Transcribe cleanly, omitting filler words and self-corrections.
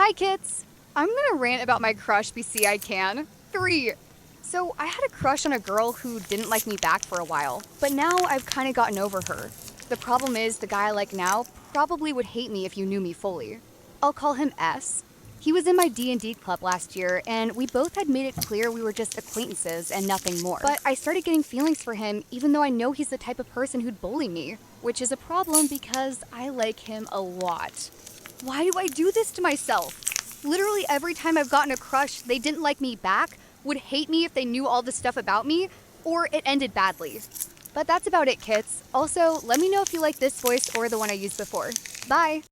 Hi, kits! I'm gonna rant about my crush BC I can. 3. So, I had a crush on a girl who didn't like me back for a while, but now I've kinda gotten over her. The problem is, the guy I like now probably would hate me if you knew me fully. I'll call him S. He was in my D&D club last year, and we both had made it clear we were just acquaintances and nothing more. But I started getting feelings for him, even though I know he's the type of person who'd bully me, which is a problem because I like him a lot. Why do I do this to myself? Literally every time I've gotten a crush, they didn't like me back, would hate me if they knew all this stuff about me, or it ended badly. But that's about it, kits. Also, let me know if you like this voice or the one I used before. Bye!